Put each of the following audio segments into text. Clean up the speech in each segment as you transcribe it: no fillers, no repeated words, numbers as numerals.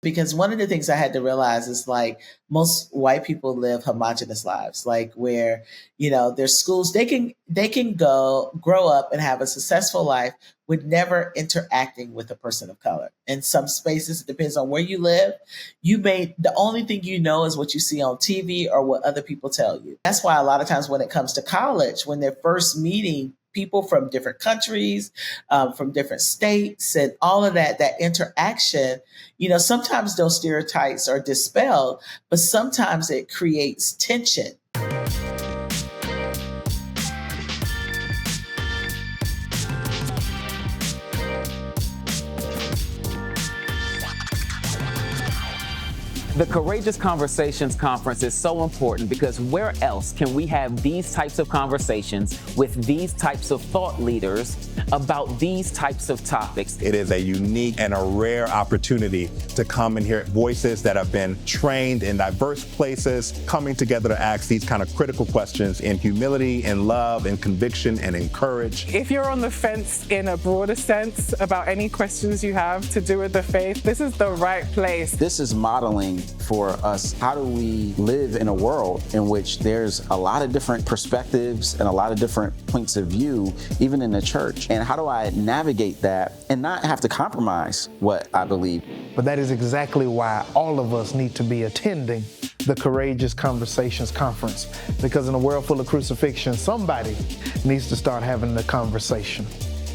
Because one of the things I had to realize is like most white people live homogenous lives, like where, their schools, they can go grow up and have a successful life with never interacting with a person of color. In some spaces, it depends on where you live. The only thing you know is what you see on TV or what other people tell you. That's why a lot of times when it comes to college, when they're first meeting people from different countries, from different states, and all of that interaction, sometimes those stereotypes are dispelled, but sometimes it creates tension. The Courageous Conversations Conference is so important because where else can we have these types of conversations with these types of thought leaders about these types of topics? It is a unique and a rare opportunity to come and hear voices that have been trained in diverse places, coming together to ask these kind of critical questions in humility, in love, in conviction, and in courage. If you're on the fence in a broader sense about any questions you have to do with the faith, this is the right place. This is modeling for us. How do we live in a world in which there's a lot of different perspectives and a lot of different points of view, even in the church? And how do I navigate that and not have to compromise what I believe? But that is exactly why all of us need to be attending the Courageous Conversations Conference, because in a world full of crucifixion, somebody needs to start having the conversation.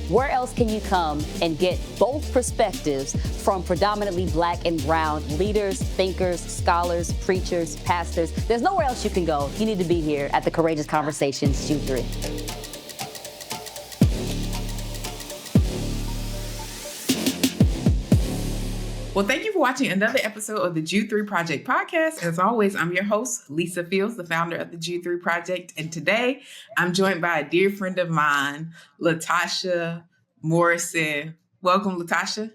Where else can you come and get both perspectives from predominantly Black and brown leaders, thinkers, scholars, preachers, pastors? There's nowhere else you can go. You need to be here at the Courageous Conversations Q3. Well, thank you for watching another episode of the Jude 3 Project podcast. As always, I'm your host, Lisa Fields, the founder of the Jude 3 Project. And today I'm joined by a dear friend of mine, Latasha Morrison. Welcome, Latasha.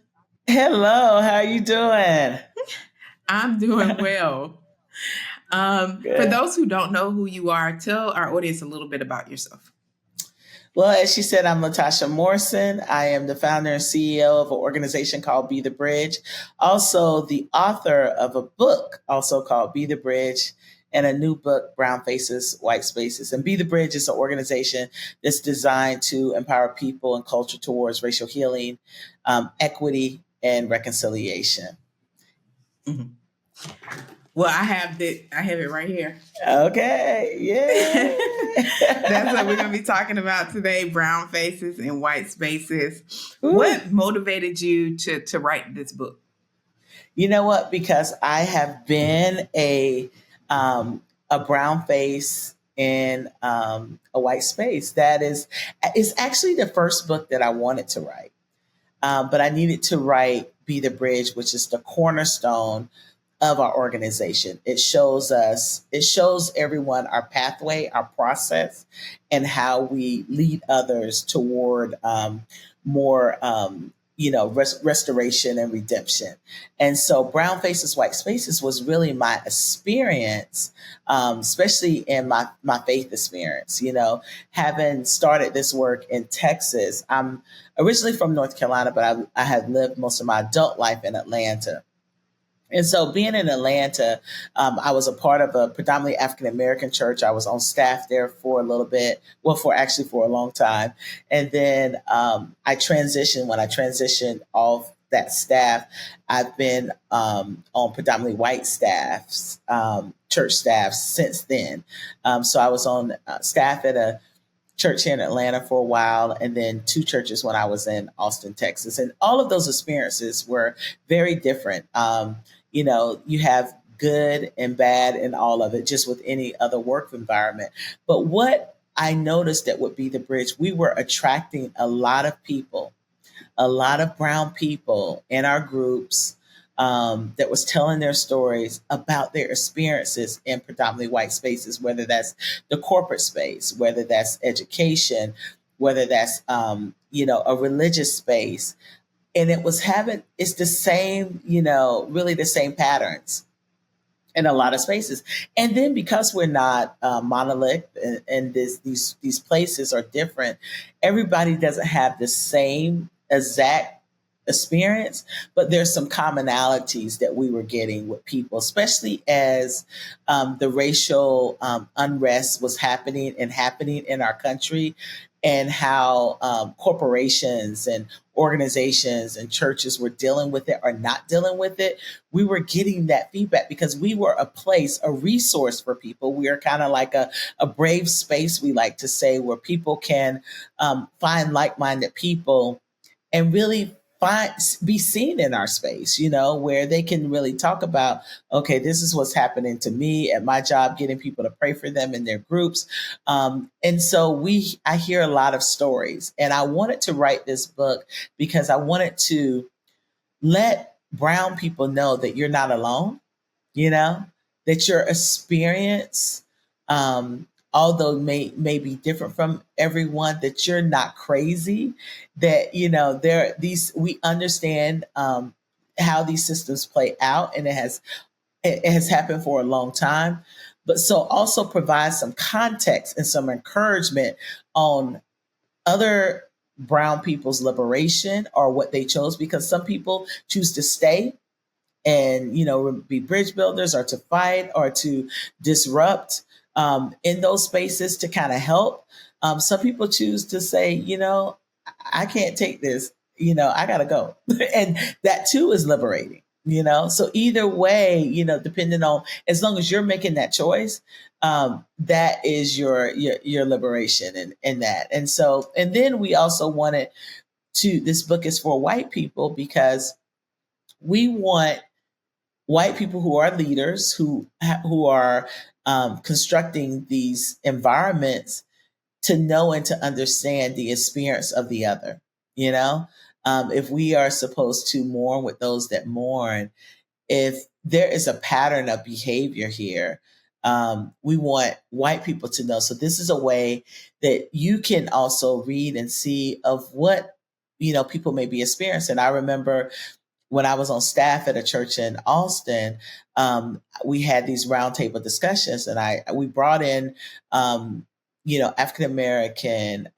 Hello, how are you doing? I'm doing well. For those who don't know who you are, tell our audience a little bit about yourself. Well, as she said, I'm Latasha Morrison. I am the founder and CEO of an organization called Be the Bridge. Also the author of a book also called Be the Bridge, and a new book, Brown Faces, White Spaces. And Be the Bridge is an organization that's designed to empower people and culture towards racial healing, equity, and reconciliation. Mm-hmm. Well, I have it right here. Okay, yeah. That's what we're going to be talking about today, brown faces and white spaces. Ooh. What motivated you to write this book? You know what? Because I have been a brown face in a white space. It's actually the first book that I wanted to write. But I needed to write Be the Bridge, which is the cornerstone of our organization. It shows everyone our pathway, our process, and how we lead others toward more, restoration and redemption. And so Brown Faces, White Spaces was really my experience, especially in my faith experience, having started this work in Texas. I'm originally from North Carolina, but I have lived most of my adult life in Atlanta. And so being in Atlanta, I was a part of a predominantly African-American church. I was on staff there for a little bit, for a long time. And then I transitioned. When I transitioned off that staff, I've been on predominantly white staffs, church staffs since then. So I was on staff at a church here in Atlanta for a while, and then 2 churches when I was in Austin, Texas. And all of those experiences were very different. You have good and bad in all of it, just with any other work environment. But what I noticed that would Be the Bridge, we were attracting a lot of people, a lot of brown people in our groups that was telling their stories about their experiences in predominantly white spaces, whether that's the corporate space, whether that's education, whether that's, a religious space. And it's the same, really the same patterns in a lot of spaces. And then because we're not monolith and these places are different, everybody doesn't have the same exact experience, but there's some commonalities that we were getting with people, especially as the racial unrest was happening in our country, and how corporations and organizations and churches were dealing with it or not dealing with it. We were getting that feedback because we were a place, a resource for people. We are kind of like a brave space, we like to say, where people can find like-minded people and really be seen in our space, where they can really talk about, okay, this is what's happening to me at my job, getting people to pray for them in their groups. And so I hear a lot of stories, and I wanted to write this book because I wanted to let brown people know that you're not alone, that your experience, although may be different from everyone, that you're not crazy, that we understand how these systems play out, and it has happened for a long time. But so also provide some context and some encouragement on other brown people's liberation or what they chose, because some people choose to stay and be bridge builders or to fight or to disrupt in those spaces to kind of help. Some people choose to say, I can't take this, I gotta go. And that too is liberating, so either way, depending on, as long as you're making that choice, that is your liberation in that. And then we also wanted this book is for white people, because we want white people who are leaders, who are constructing these environments, to know and to understand the experience of the other. If we are supposed to mourn with those that mourn, if there is a pattern of behavior here, we want white people to know. So this is a way that you can also read and see of what people may be experiencing. I remember when I was on staff at a church in Austin, we had these roundtable discussions, and we brought in, African American,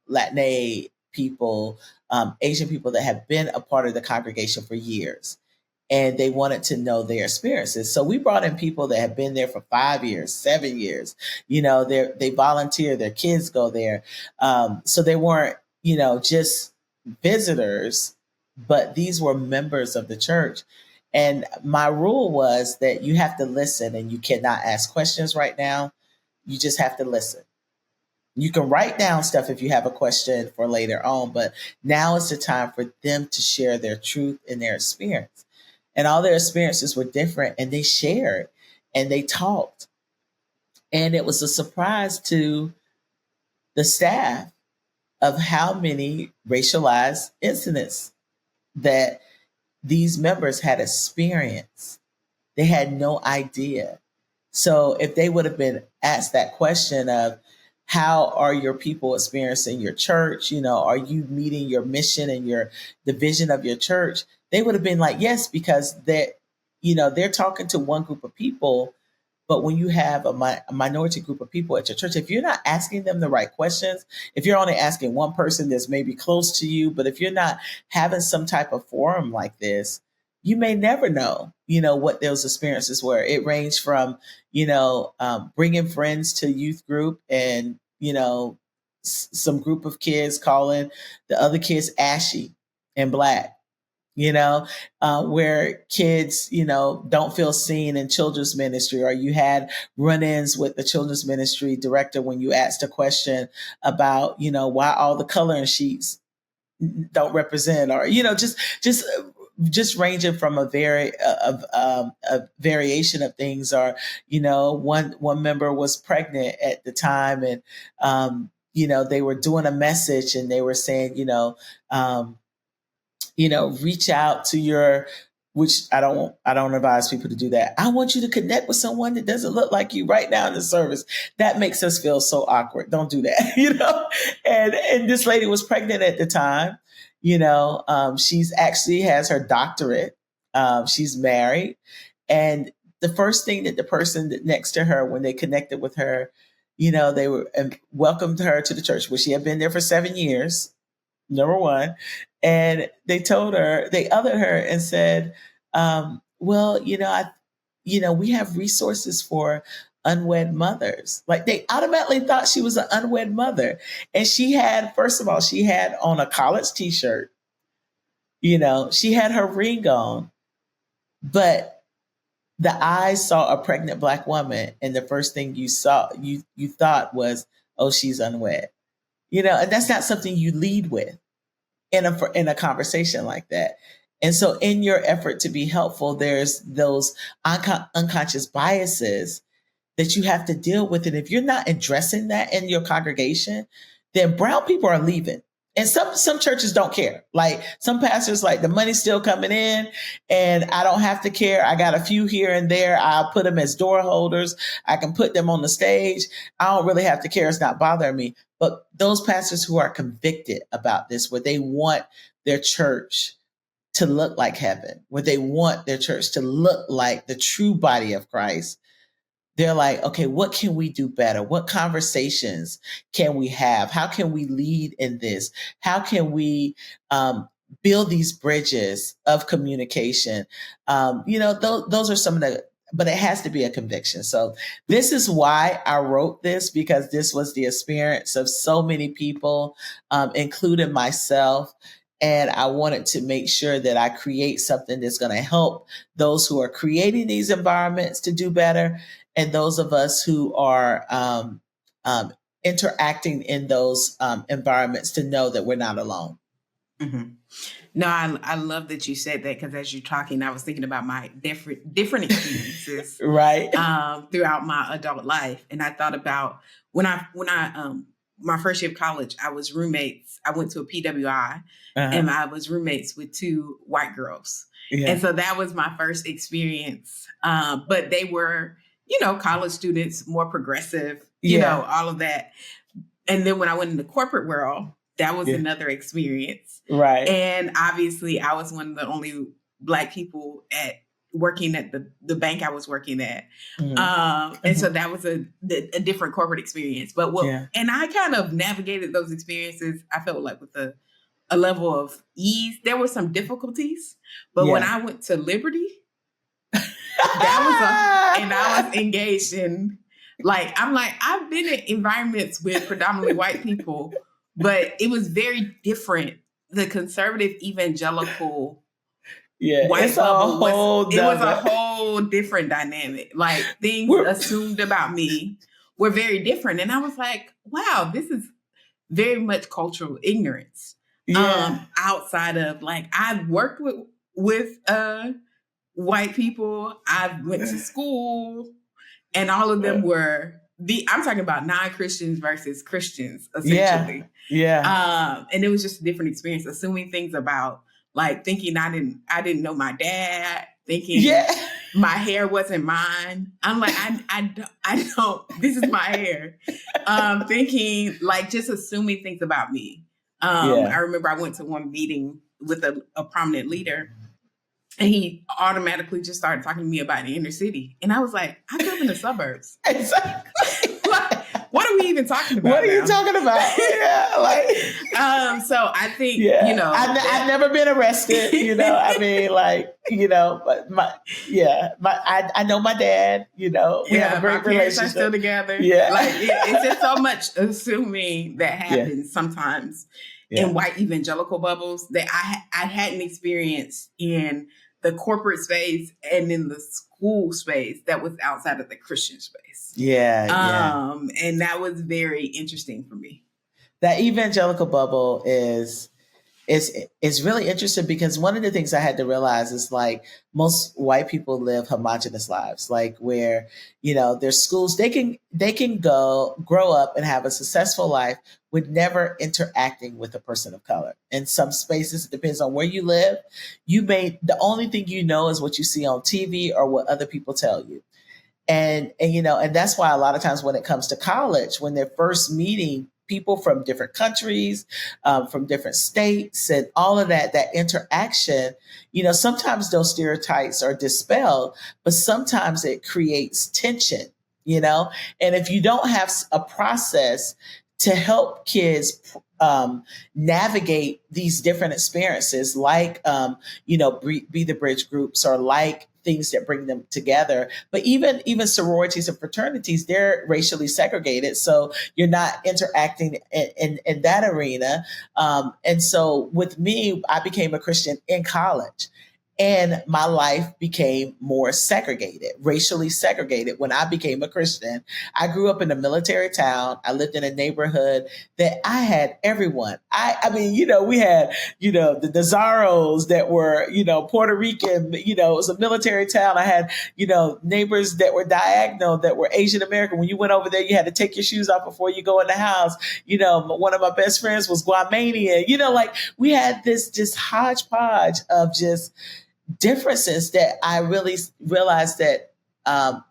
Latinx people, Asian people that have been a part of the congregation for years, and they wanted to know their experiences. So we brought in people that have been there for 5 years, 7 years. They volunteer, their kids go there, so they weren't, just visitors, but these were members of the church. And my rule was that you have to listen, and you cannot ask questions right now. You just have to listen. You can write down stuff if you have a question for later on, but now is the time for them to share their truth and their experience. And all their experiences were different, and they shared and they talked. And it was a surprise to the staff of how many racialized incidents that these members had experienced. They had no idea. So if they would have been asked that question of, how are your people experiencing your church? Are you meeting your mission and the vision of your church? They would have been like, yes, because they're talking to one group of people. But when you have a minority group of people at your church, if you're not asking them the right questions, if you're only asking one person that's maybe close to you, but if you're not having some type of forum like this, you may never know, what those experiences were. It ranged from, bringing friends to youth group and, some group of kids calling the other kids ashy and black. Where kids, don't feel seen in children's ministry, or you had run-ins with the children's ministry director when you asked a question about, why all the coloring sheets don't represent, or, just ranging from a variation of things. Or, one member was pregnant at the time, and, they were doing a message, and they were saying, reach out to which I don't advise people to do that. I want you to connect with someone that doesn't look like you right now in the service. That makes us feel so awkward. Don't do that, And this lady was pregnant at the time. She's actually has her doctorate. She's married. And the first thing that the person next to her, when they connected with her, they welcomed her to the church, where she had been there for 7 years, number one. And they othered her and said, well, we have resources for unwed mothers. Like they automatically thought she was an unwed mother. And first of all, she had on a college t-shirt, she had her ring on, but the eyes saw a pregnant Black woman. And the first thing you thought was, oh, she's unwed, and that's not something you lead with in a conversation like that. And so in your effort to be helpful, there's those unconscious biases that you have to deal with. And if you're not addressing that in your congregation, then brown people are leaving. And some churches don't care. Like some pastors, like the money's still coming in and I don't have to care. I got a few here and there. I'll put them as door holders. I can put them on the stage. I don't really have to care. It's not bothering me. But those pastors who are convicted about this, where they want their church to look like heaven, where they want their church to look like the true body of Christ, they're like, okay, what can we do better? What conversations can we have? How can we lead in this? How can we build these bridges of communication? Those are some of but it has to be a conviction. So this is why I wrote this, because this was the experience of so many people, including myself. And I wanted to make sure that I create something that's going to help those who are creating these environments to do better, and those of us who are interacting in those environments to know that we're not alone. Mm-hmm. No, I love that you said that, because as you're talking, I was thinking about my different experiences right throughout my adult life, and I thought about when I my first year of college, I was roommates. I went to a PWI, and I was roommates with two white girls, and so that was my first experience. But they were, college students, more progressive, all of that. And then when I went in the corporate world, that was another experience. Right. And obviously I was one of the only Black people working at the bank I was working at. And so that was a different corporate experience. But and I kind of navigated those experiences, I felt like, with a level of ease. There were some difficulties, but when I went to Liberty, and I was engaged in, I've been in environments with predominantly white people, but it was very different. The conservative evangelical white bubble was a whole different dynamic. Like things assumed about me were very different. And I was like, wow, this is very much cultural ignorance. Outside of I've worked with white people, I went to school, and all of them were I'm talking about non-Christians versus Christians, essentially. And it was just a different experience, assuming things about thinking I didn't know my dad, thinking my hair wasn't mine. I'm like, I don't, this is my hair. Thinking just assuming things about me. I remember I went to one meeting with a prominent leader, and he automatically just started talking to me about the inner city. And I was like, I grew up in the suburbs. Exactly. What are we even talking about? What are you talking about? So I think, I've never been arrested, I know my dad, we have a great relationship. Are still together. It's just so much assuming that happens sometimes in white evangelical bubbles that I hadn't experienced in the corporate space and in the school space that was outside of the Christian space. And that was very interesting for me. That evangelical bubble is really interesting, because one of the things I had to realize is most white people live homogenous lives, where, their schools, they can grow up and have a successful life with never interacting with a person of color. In some spaces, it depends on where you live. The only thing is what you see on TV or what other people tell you. And that's why a lot of times when it comes to college, when they're first meeting people from different countries, from different states, and all of that interaction, sometimes those stereotypes are dispelled, but sometimes it creates tension, and if you don't have a process to help kids navigate these different experiences, like be the bridge groups, or like things that bring them together. But even sororities and fraternities, they're racially segregated, so you're not interacting in that arena. And so with me, I became a Christian in college. And my life became more segregated, racially segregated when I became a Christian. I grew up in a military town. I lived in a neighborhood that I had everyone. I mean, we had, the Nazaros that were, Puerto Rican, it was a military town. I had, neighbors that were diagonal, that were Asian American. When you went over there, you had to take your shoes off before you go in the house. One of my best friends was Guamanian. Like we had this just hodgepodge of just differences that I really realized that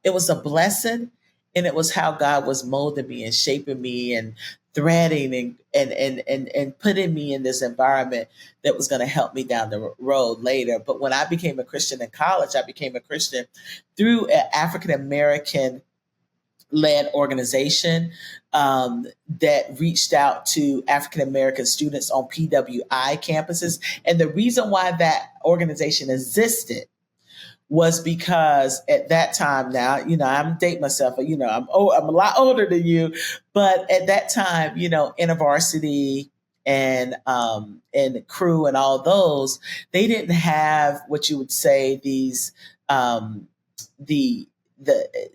it was a blessing, and it was how God was molding me and shaping me and threading and putting me in this environment that was going to help me down the road later. But when I became a Christian in college, I became a Christian through an African American led organization that reached out to African American students on PWI campuses. And the reason why that organization existed was because at that time, now, I'm dating myself, I'm a lot older than you, but at that time, InterVarsity and Crew and all those, they didn't have what you would say these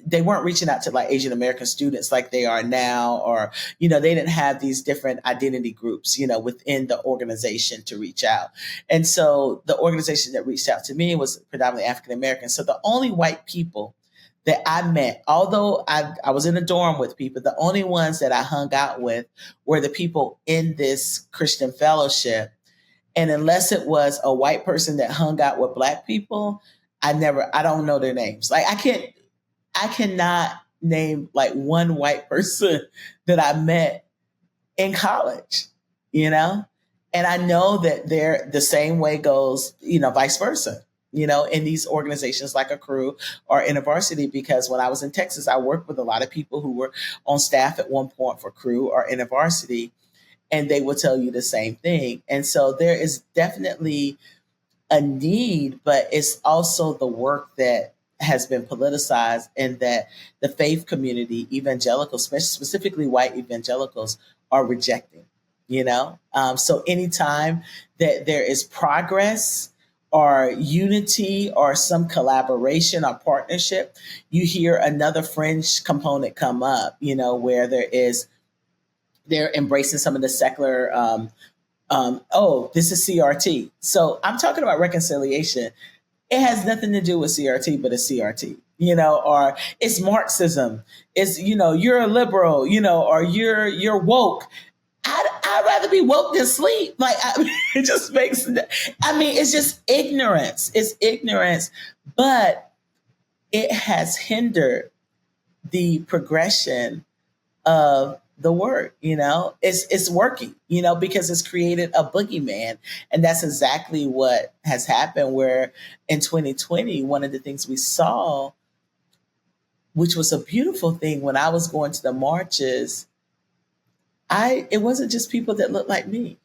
they weren't reaching out to like Asian American students like they are now, or, they didn't have these different identity groups, within the organization to reach out. And so the organization that reached out to me was predominantly African American. So the only white people that I met, although I was in a dorm with people, the only ones that I hung out with were the people in this Christian fellowship. And unless it was a white person that hung out with Black people, I don't know their names. Like I cannot name like one white person that I met in college, and I know that they're the same way goes, vice versa, in these organizations like a Crew or InterVarsity, because when I was in Texas, I worked with a lot of people who were on staff at one point for Crew or InterVarsity, and they will tell you the same thing. And so there is definitely a need, but it's also the work that has been politicized, and that the faith community, evangelicals, specifically white evangelicals, are rejecting, So anytime that there is progress or unity or some collaboration or partnership, you hear another fringe component come up, where they're embracing some of the secular, this is CRT. So I'm talking about reconciliation. It has nothing to do with CRT, but it's CRT, or it's Marxism. It's, you're a liberal, or you're woke. I'd rather be woke than sleep. Like, it just makes, it's just ignorance. It's ignorance, but it has hindered the progression of the work, it's working, because it's created a boogeyman. And that's exactly what has happened, where in 2020, one of the things we saw, which was a beautiful thing, when I was going to the marches, it wasn't just people that looked like me.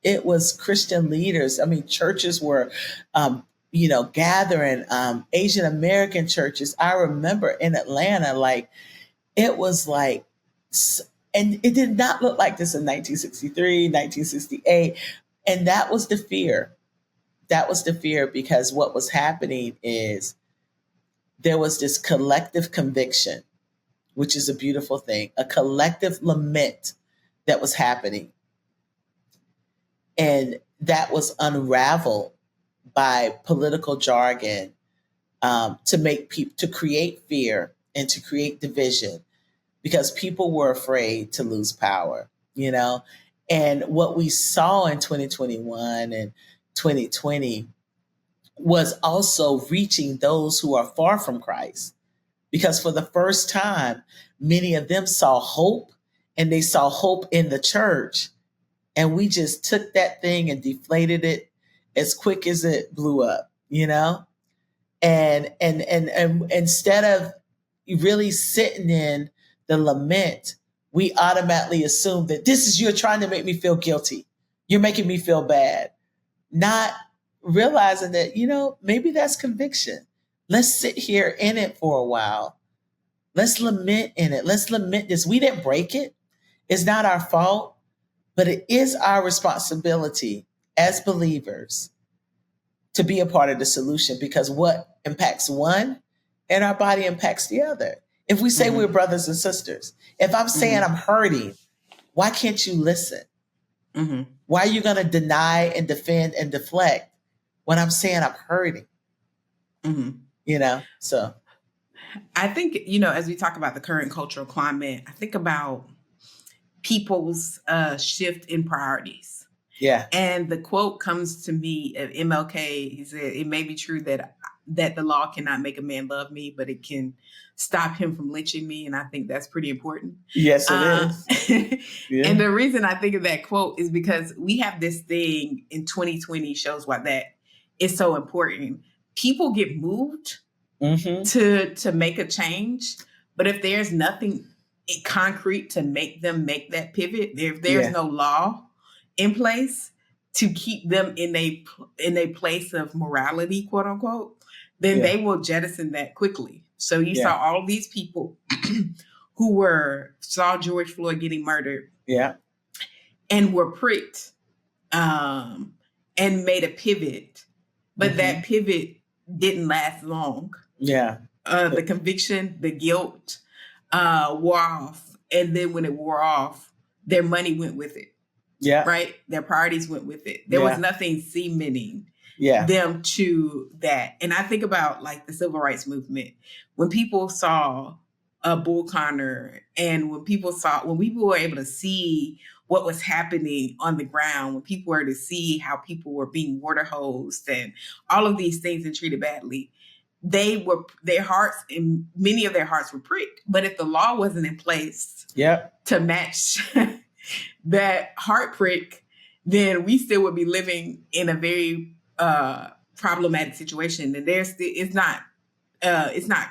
It was Christian leaders. Churches were, gathering, Asian American churches. I remember in Atlanta, like, it was like, and it did not look like this in 1963, 1968. And that was the fear. That was the fear, because what was happening is there was this collective conviction, which is a beautiful thing, a collective lament that was happening. And that was unraveled by political jargon to create fear and to create division, because people were afraid to lose power, And what we saw in 2021 and 2020 was also reaching those who are far from Christ, because for the first time, many of them saw hope, and they saw hope in the church. And we just took that thing and deflated it as quick as it blew up, and instead of really sitting in the lament, we automatically assume that this is, you're trying to make me feel guilty. You're making me feel bad. Not realizing that, maybe that's conviction. Let's sit here in it for a while. Let's lament in it. Let's lament this. We didn't break it. It's not our fault, but it is our responsibility as believers to be a part of the solution, because what impacts one in our body impacts the other. If we say we're brothers and sisters, if I'm saying I'm hurting, why can't you listen? Why are you going to deny and defend and deflect when I'm saying I'm hurting? So I think, as we talk about the current cultural climate, I think about people's shift in priorities. Yeah. And the quote comes to me of MLK. He said, "It may be true that the law cannot make a man love me, but it can stop him from lynching me." And I think that's pretty important. Yes, it is. Yeah. And the reason I think of that quote is because we have this thing in 2020 shows why that is so important. People get moved to make a change, but if there's nothing concrete to make them make that pivot, if there's no law in place to keep them in a place of morality, quote unquote, then they will jettison that quickly. So you saw all of these people who saw George Floyd getting murdered, and were pricked, and made a pivot, but that pivot didn't last long. The conviction, the guilt, wore off, and then when it wore off, their money went with it. Right? Their priorities went with it. There was nothing cementing them to that. And I think about like the civil rights movement. When people saw Bull Connor, and when people were able to see what was happening on the ground, when people were to see how people were being water hosed and all of these things and treated badly, many of their hearts were pricked. But if the law wasn't in place to match that heart prick, then we still would be living in a very problematic situation. And it's not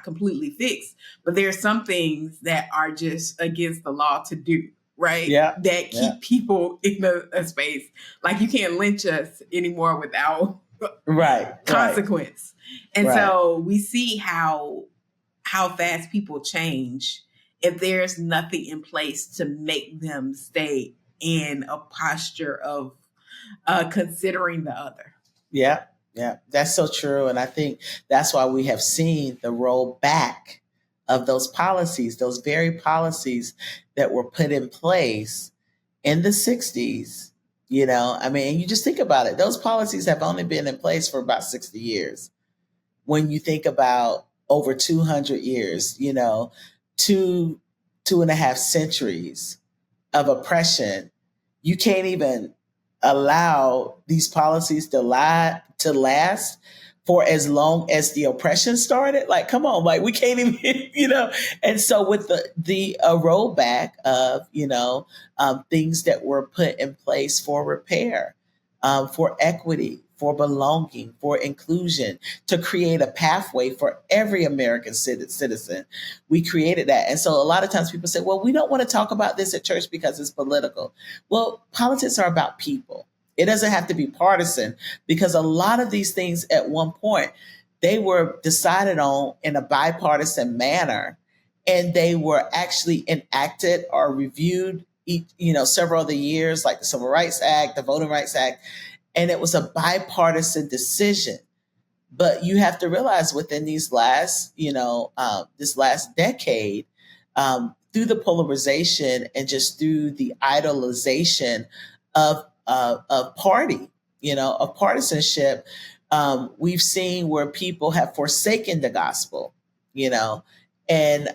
completely fixed, but there are some things that are just against the law to do, right? That keep people in a space. Like, you can't lynch us anymore without consequence. And so we see how fast people change if there's nothing in place to make them stay in a posture of considering the other. Yeah, that's so true. And I think that's why we have seen the rollback of those policies, those very policies that were put in place in the 60s. And you just think about it. Those policies have only been in place for about 60 years. When you think about over 200 years, 2.5 centuries of oppression, you can't even allow these policies to last for as long as the oppression started. Like, come on, like, we can't even, And so with the rollback of, things that were put in place for repair, for equity, for belonging, for inclusion, to create a pathway for every American citizen. We created that. And so a lot of times people say, well, we don't want to talk about this at church because it's political. Well, politics are about people. It doesn't have to be partisan, because a lot of these things at one point, they were decided on in a bipartisan manner, and they were actually enacted or reviewed several of the years, like the Civil Rights Act, the Voting Rights Act. And it was a bipartisan decision. But you have to realize within these last, this last decade, through the polarization and just through the idolization of party, of partisanship, we've seen where people have forsaken the gospel, and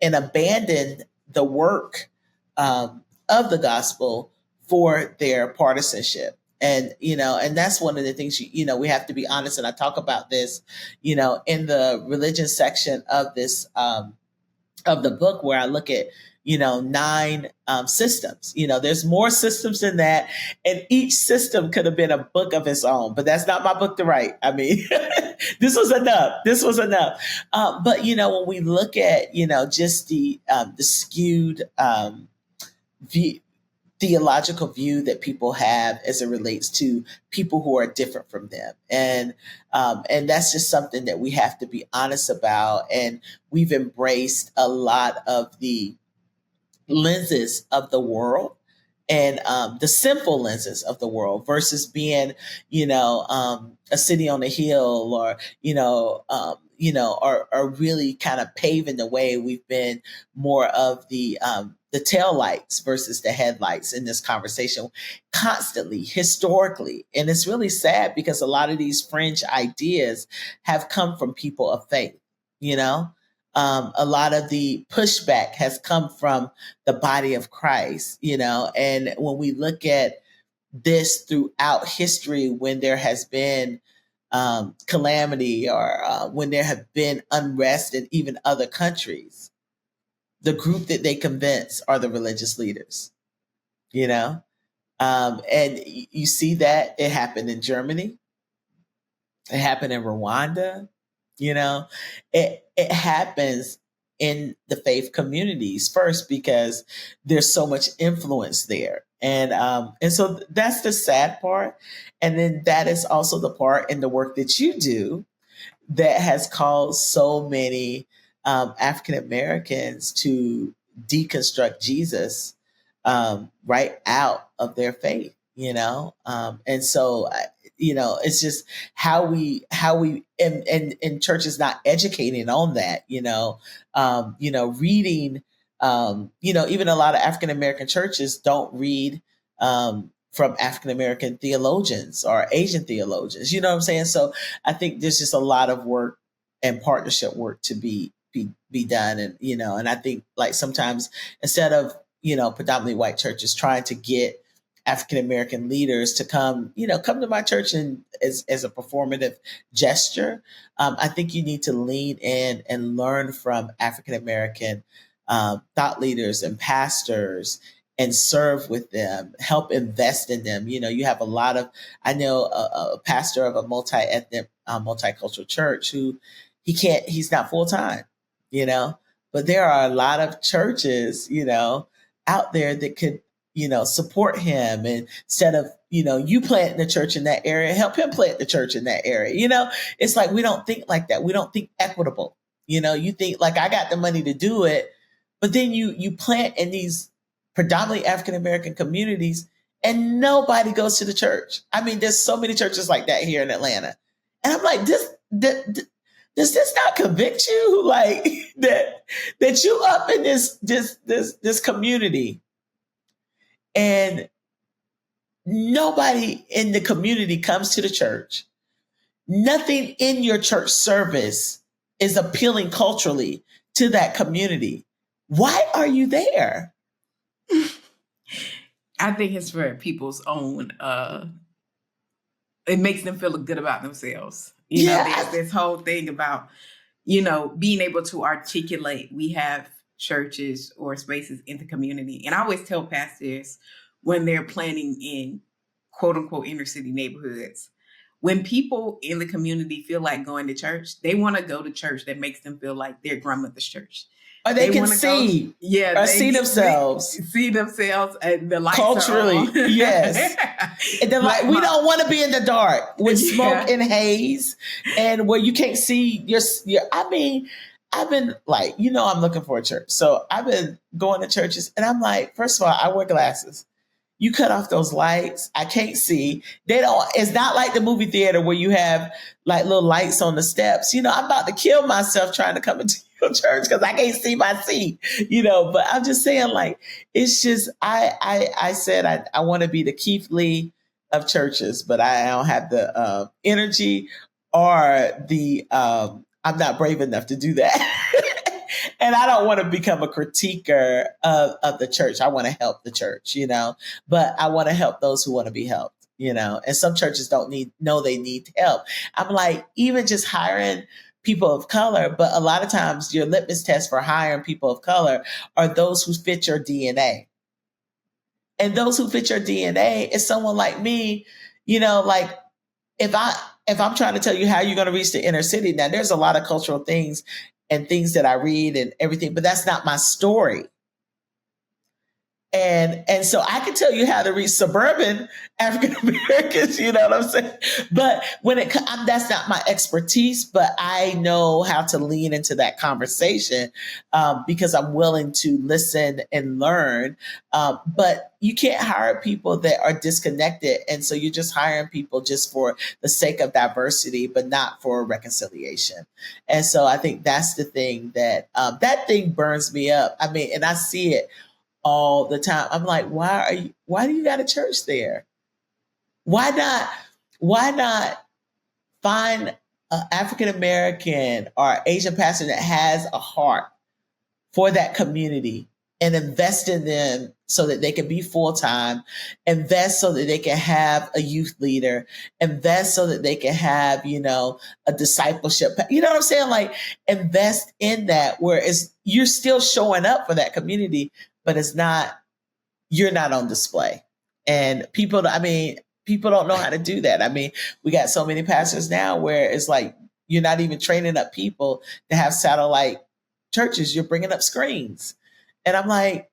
abandoned the work of the gospel for their partisanship. And, and that's one of the things, we have to be honest. And I talk about this, in the religion section of this, of the book, where I look at, 9 systems. There's more systems than that. And each system could have been a book of its own, but that's not my book to write. I mean, this was enough. But, when we look at, just the skewed view, theological view that people have as it relates to people who are different from them. And that's just something that we have to be honest about. And we've embraced a lot of the lenses of the world and the sinful lenses of the world versus being, a city on a hill or, are really kind of paving the way. We've been more of the tail lights versus the headlights in this conversation constantly, historically. And it's really sad because a lot of these fringe ideas have come from people of faith, a lot of the pushback has come from the body of Christ, and when we look at this throughout history, when there has been calamity or when there have been unrest in even other countries, the group that they convince are the religious leaders, and you see that it happened in Germany. It happened in Rwanda. It happens in the faith communities first because there's so much influence there. And so that's the sad part. And then that is also the part in the work that you do that has caused so many African Americans to deconstruct Jesus right out of their faith, and so it's just how we and church is not educating on that, reading, even a lot of African American churches don't read from African American theologians or Asian theologians, you know what I'm saying? So I think there's just a lot of work and partnership work to be done. And, and I think like sometimes instead of, predominantly white churches trying to get African American leaders to come to my church and as a performative gesture, I think you need to lean in and learn from African American thought leaders and pastors and serve with them, help invest in them. You have a lot of, I know a pastor of a multi-ethnic, multicultural church who he's not full-time, but there are a lot of churches, out there that could, support him. And instead of, you planting the church in that area, help him plant the church in that area. It's like, we don't think like that. We don't think equitable. You think like, I got the money to do it, but then you plant in these predominantly African-American communities and nobody goes to the church. I mean, there's so many churches like that here in Atlanta. And I'm like, does this not convict you? Like that you up in this community and nobody in the community comes to the church. Nothing in your church service is appealing culturally to that community. Why are you there? I think it's for people's own, it makes them feel good about themselves. There's this whole thing about, being able to articulate. We have churches or spaces in the community. And I always tell pastors when they're planning in quote unquote inner city neighborhoods, when people in the community feel like going to church, they want to go to church that makes them feel like their grandmother's church. Or they can see, or see themselves. See themselves and the lights culturally, are on. Yes. And we don't want to be in the dark with smoke and haze and where you can't see your I mean, I've been like, I'm looking for a church. So I've been going to churches and I'm like, first of all, I wear glasses. You cut off those lights. I can't see. It's not like the movie theater where you have like little lights on the steps. I'm about to kill myself trying to come into your church because I can't see my seat, but I'm just saying like, it's just, I said, I want to be the Keith Lee of churches, but I don't have the energy or the, I'm not brave enough to do that. And I don't want to become a critiquer of the church. I want to help the church, but I want to help those who want to be helped, and some churches don't know they need help. I'm like, even just hiring people of color, but a lot of times your litmus test for hiring people of color are those who fit your DNA. And those who fit your DNA is someone like me, like if I'm trying to tell you how you're going to reach the inner city, now there's a lot of cultural things and things that I read and everything, but that's not my story. And so I can tell you how to reach suburban African Americans, you know what I'm saying? But that's not my expertise, but I know how to lean into that conversation because I'm willing to listen and learn. But you can't hire people that are disconnected. And so you're just hiring people just for the sake of diversity, but not for reconciliation. And so I think that's the thing that thing burns me up. I mean, and I see it all the time. I'm like, why do you got a church there? Why not find an African American or Asian pastor that has a heart for that community and invest in them so that they can be full-time, invest so that they can have a youth leader, invest so that they can have, a discipleship. You know what I'm saying? Like, invest in that where you're still showing up for that community, but you're not on display. And people don't know how to do that. I mean, we got so many pastors now where it's like, you're not even training up people to have satellite churches. You're bringing up screens. And I'm like,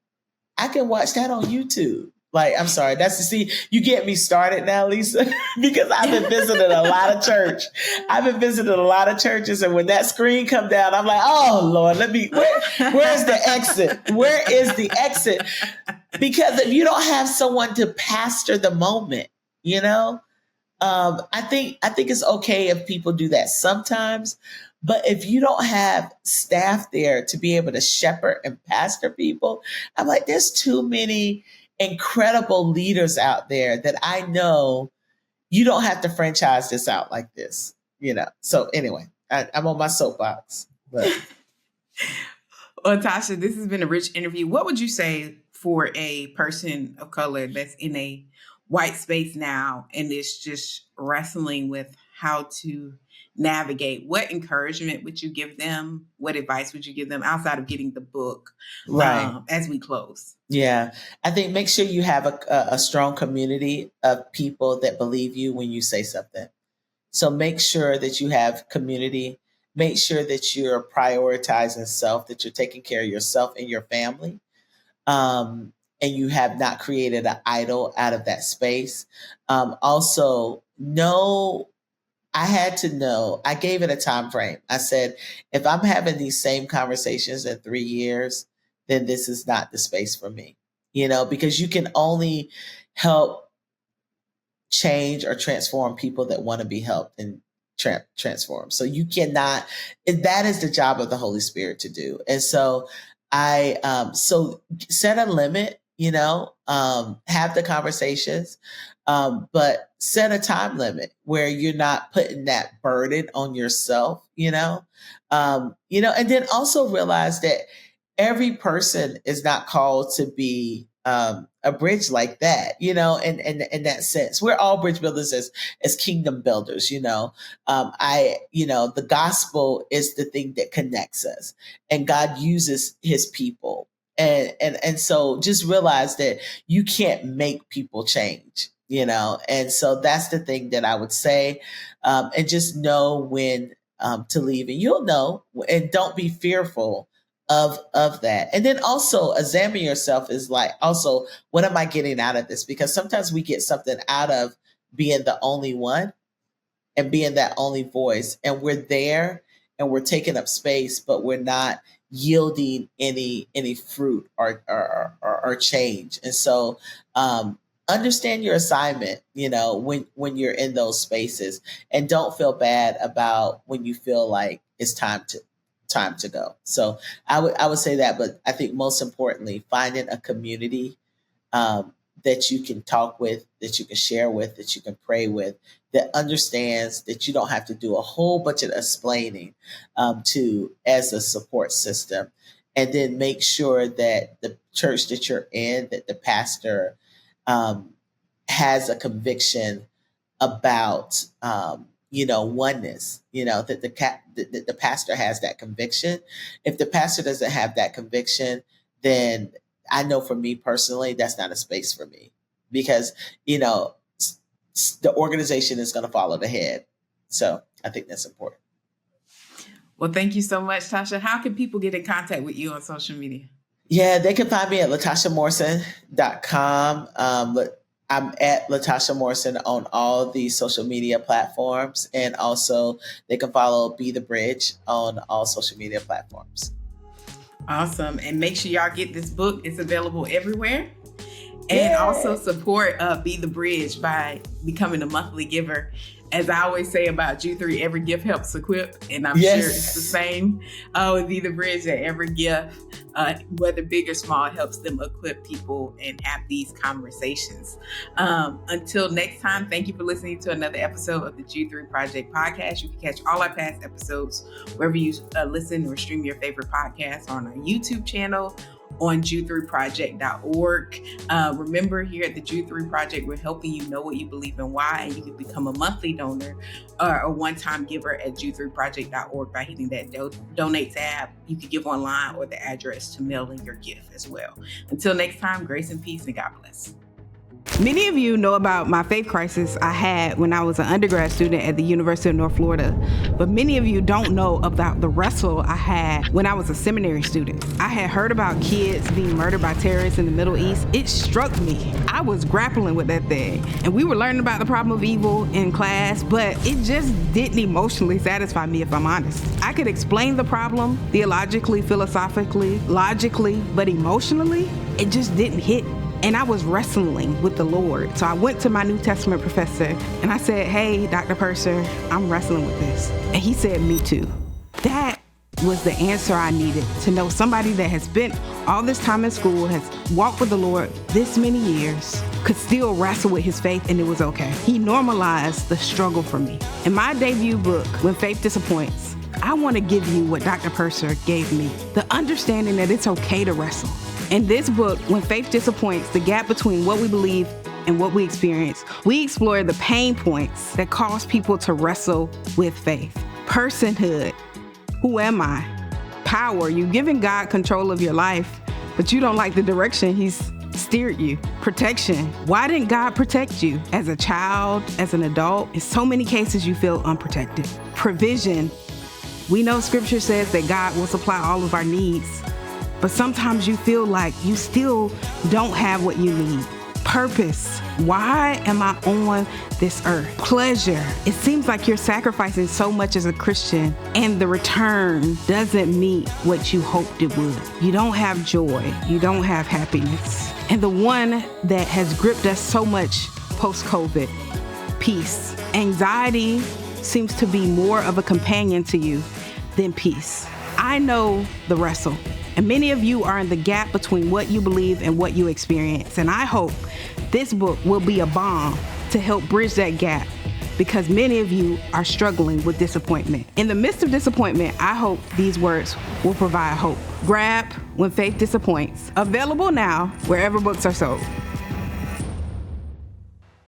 I can watch that on YouTube. Like, I'm sorry, you get me started now, Lisa, because I've been visiting a lot of church. I've been visiting a lot of churches. And when that screen come down, I'm like, oh Lord, where's the exit? Where is the exit? Because if you don't have someone to pastor the moment, I think it's okay if people do that sometimes, but if you don't have staff there to be able to shepherd and pastor people, I'm like, there's too many incredible leaders out there that I know you don't have to franchise this out like this, So anyway, I'm on my soapbox. But. Well, Tasha, this has been a rich interview. What would you say for a person of color that's in a white space now and is just wrestling with how to navigate? What encouragement would you give them? What advice would you give them outside of getting the book, right, as we close? Yeah, I think make sure you have a strong community of people that believe you when you say something. So make sure that you have community. Make sure that you're prioritizing self, that you're taking care of yourself and your family. And you have not created an idol out of that space. Also, I gave it a time frame. I said, if I'm having these same conversations in 3 years, then this is not the space for me, because you can only help change or transform people that want to be helped and transformed. So you cannot, that is the job of the Holy Spirit to do. And so so set a limit, have the conversations, but set a time limit where you're not putting that burden on yourself, and then also realize that every person is not called to be a bridge like that, in that sense. We're all bridge builders as kingdom builders, the gospel is the thing that connects us, and God uses his people. And so just realize that you can't make people change, and so that's the thing that I would say, and just know when to leave, and you'll know, and don't be fearful of that. And then also examine yourself is like, also, what am I getting out of this? Because sometimes we get something out of being the only one and being that only voice, and we're there and we're taking up space, but we're not yielding any fruit or change. And so understand your assignment, when you're in those spaces, and don't feel bad about when you feel like it's time to go. So I would say that, but I think most importantly, finding a community that you can talk with, that you can share with, that you can pray with, that understands that you don't have to do a whole bunch of explaining to as a support system. And then make sure that the church that you're in, that the pastor has a conviction about oneness, that the pastor has that conviction. If the pastor doesn't have that conviction, then I know for me personally, that's not a space for me, because, the organization is going to follow the head. So I think that's important. Well, thank you so much, Tasha. How can people get in contact with you on social media? Yeah, they can find me at latashamorrison.com. I'm at Latasha Morrison on all the social media platforms. And also they can follow Be the Bridge on all social media platforms. Awesome. And make sure y'all get this book. It's available everywhere. And also support Be the Bridge by becoming a monthly giver. As I always say about Ju3, every gift helps equip. And I'm sure it's the same with Be the Bridge, that every gift, whether big or small, helps them equip people and have these conversations. Until next time, thank you for listening to another episode of the Ju3 Project podcast. You can catch all our past episodes wherever you listen or stream your favorite podcasts, on our YouTube channel, on Ju3project.org. Remember, here at the Ju3 Project, we're helping you know what you believe and why, and you can become a monthly donor or a one-time giver at Ju3project.org by hitting that donate tab. You can give online or the address to mail in your gift as well. Until next time, grace and peace, and God bless. Many of you know about my faith crisis I had when I was an undergrad student at the University of North Florida, but many of you don't know about the wrestle I had when I was a seminary student. I had heard about kids being murdered by terrorists in the Middle East. It struck me. I was grappling with that thing, and we were learning about the problem of evil in class, but it just didn't emotionally satisfy me, if I'm honest. I could explain the problem theologically, philosophically, logically, but emotionally, it just didn't hit. And I was wrestling with the Lord. So I went to my New Testament professor and I said, "Hey, Dr. Purser, I'm wrestling with this." And he said, "Me too." That was the answer I needed, to know somebody that has spent all this time in school, has walked with the Lord this many years, could still wrestle with his faith, and it was okay. He normalized the struggle for me. In my debut book, When Faith Disappoints, I want to give you what Dr. Purser gave me, the understanding that it's okay to wrestle. In this book, When Faith Disappoints, the gap between what we believe and what we experience, we explore the pain points that cause people to wrestle with faith. Personhood. Who am I? Power. You've given God control of your life, but you don't like the direction he's steered you. Protection. Why didn't God protect you as a child, as an adult? In so many cases, you feel unprotected. Provision. We know scripture says that God will supply all of our needs, but sometimes you feel like you still don't have what you need. Purpose. Why am I on this earth? Pleasure. It seems like you're sacrificing so much as a Christian and the return doesn't meet what you hoped it would. You don't have joy. You don't have happiness. And the one that has gripped us so much post-COVID, peace. Anxiety seems to be more of a companion to you than peace. I know the wrestle. And many of you are in the gap between what you believe and what you experience. And I hope this book will be a balm to help bridge that gap, because many of you are struggling with disappointment. In the midst of disappointment, I hope these words will provide hope. Grab When Faith Disappoints. Available now wherever books are sold.